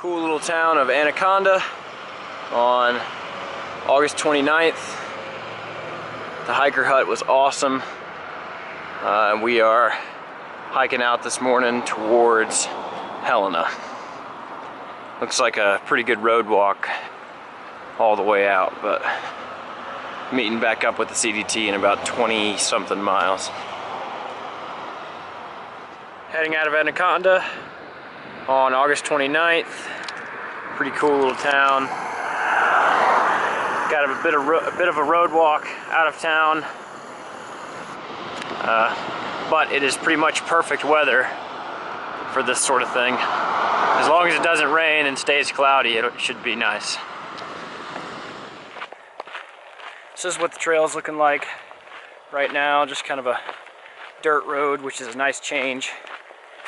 cool little town of Anaconda on August 29th. The hiker hut was awesome. We are hiking out this morning towards Helena. Looks like a pretty good road walk all the way out, but meeting back up with the CDT in about 20 something miles. Heading out of Anaconda on August 29th. Pretty cool little town. Got a bit of a road walk out of town, but it is pretty much perfect weather for this sort of thing. As long as it doesn't rain and stays cloudy, it should be nice. This is what the trail is looking like right now. Just kind of a dirt road, which is a nice change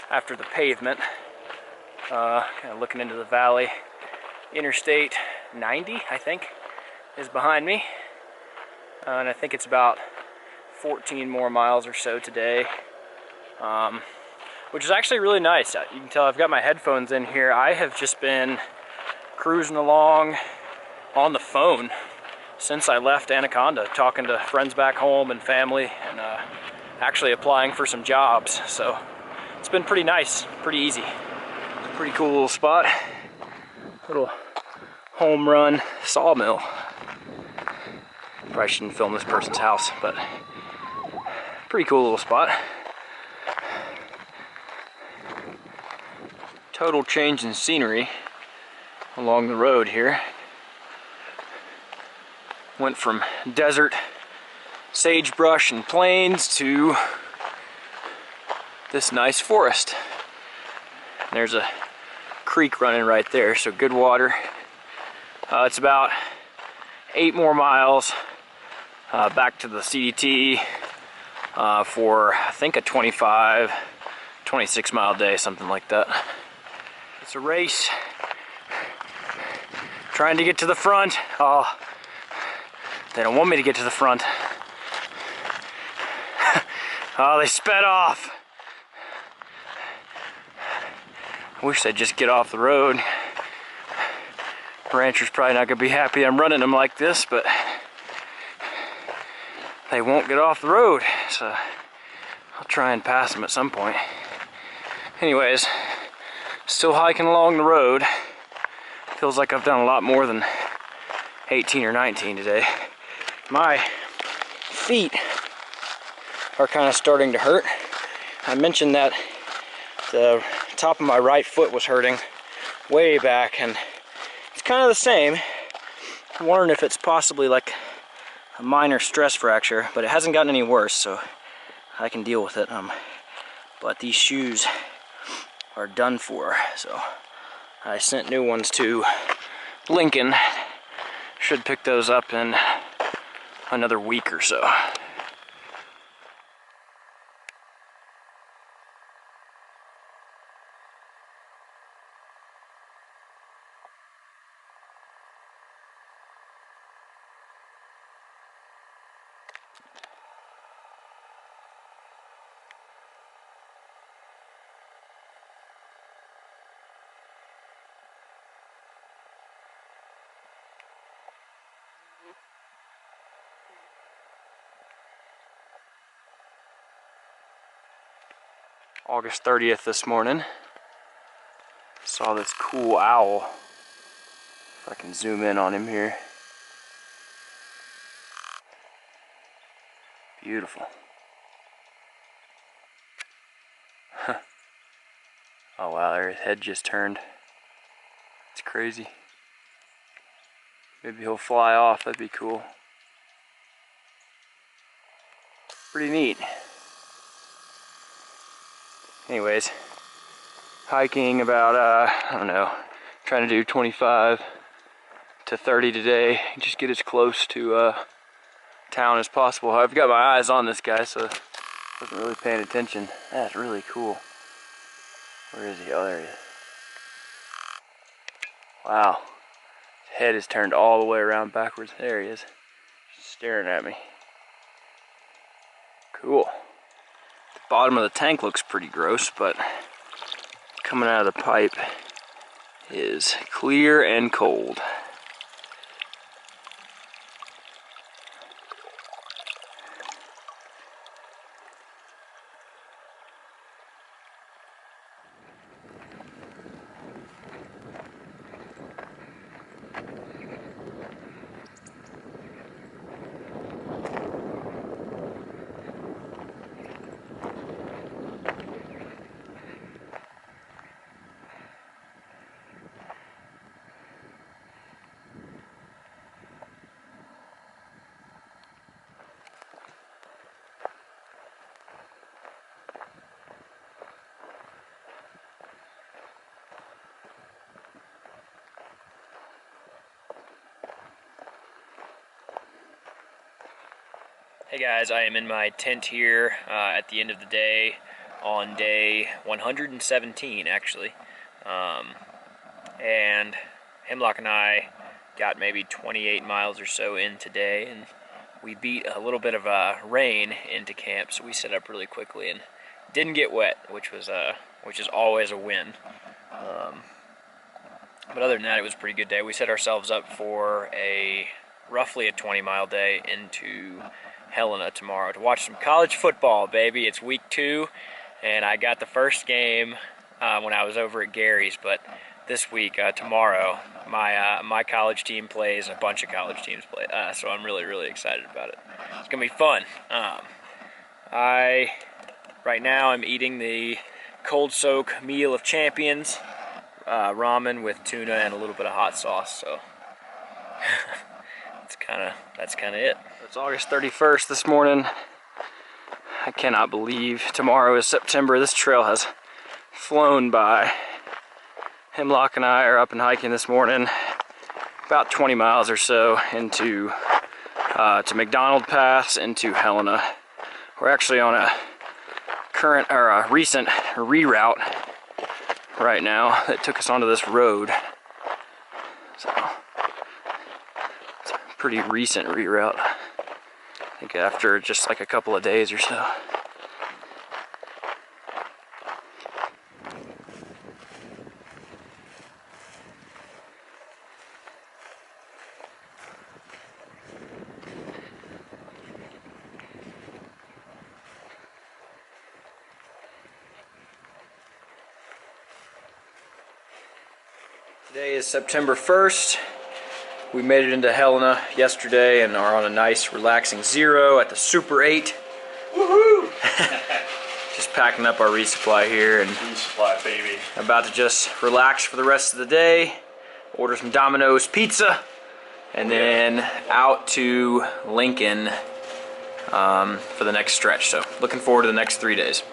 after the pavement. Kind of looking into the valley. Interstate 90, I think, is behind me. And I think it's about 14 more miles or so today. Which is actually really nice. You can tell I've got my headphones in here. I have just been cruising along on the phone since I left Anaconda, talking to friends back home and family, and actually applying for some jobs. So it's been pretty nice, pretty easy. It's a pretty cool little spot. Little home run sawmill. Probably shouldn't film this person's house, but pretty cool little spot. Total change in scenery along the road here. Went from desert, sagebrush and plains to this nice forest. There's a creek running right there, so good water. It's about 8 more miles back to the CDT for I think a 25, 26 mile day, something like that. It's a race. Trying to get to the front. Oh, they don't want me to get to the front. Oh, they sped off. I wish they'd just get off the road. Rancher's probably not gonna be happy I'm running them like this, but they won't get off the road, so I'll try and pass them at some point. Anyways, still hiking along the road. Feels like I've done a lot more than 18 or 19 today. My feet are kind of starting to hurt. I mentioned that the top of my right foot was hurting way back, and it's kind of the same. I'm wondering if it's possibly like a minor stress fracture, but it hasn't gotten any worse, so I can deal with it. But these shoes are done for, so I sent new ones to Lincoln. Should pick those up in another week or so. August 30th this morning. Saw this cool owl. If I can zoom in on him here. Beautiful. Huh. Oh wow, there his head just turned. It's crazy. Maybe he'll fly off, that'd be cool. Pretty neat. Anyways, hiking about, I don't know, trying to do 25 to 30 today. Just get as close to town as possible. I've got my eyes on this guy, so I wasn't really paying attention. That's really cool. Where is he? Oh, there he is. Wow. His head is turned all the way around backwards. There he is. Just staring at me. Cool. The bottom of the tank looks pretty gross, but coming out of the pipe is clear and cold. Hey guys, I am in my tent here at the end of the day on day 117 actually, and Hemlock and I got maybe 28 miles or so in today, and we beat a little bit of rain into camp, so we set up really quickly and didn't get wet, which is always a win. But other than that, it was a pretty good day. We set ourselves up for roughly a 20-mile day into Helena tomorrow to watch some college football, baby. It's week 2, and I got the first game when I was over at Gary's, but this week, tomorrow, my college team plays, a bunch of college teams play, so I'm really, really excited about it. It's gonna be fun. Right now I'm eating the cold soak meal of champions, ramen with tuna and a little bit of hot sauce, so that's kind of it. It's August 31st this morning. I cannot believe tomorrow is September. This trail has flown by. Hemlock and I are up and hiking this morning, about 20 miles or so into to McDonald Pass into Helena. We're actually on a recent reroute right now that took us onto this road. So it's a pretty recent reroute. I think after just like a couple of days or so. Today is September 1st. We made it into Helena yesterday and are on a nice relaxing 0 at the Super 8. Woohoo! Just packing up our resupply here and resupply, baby. About to just relax for the rest of the day, order some Domino's pizza, and then out to Lincoln for the next stretch. So looking forward to the next 3 days.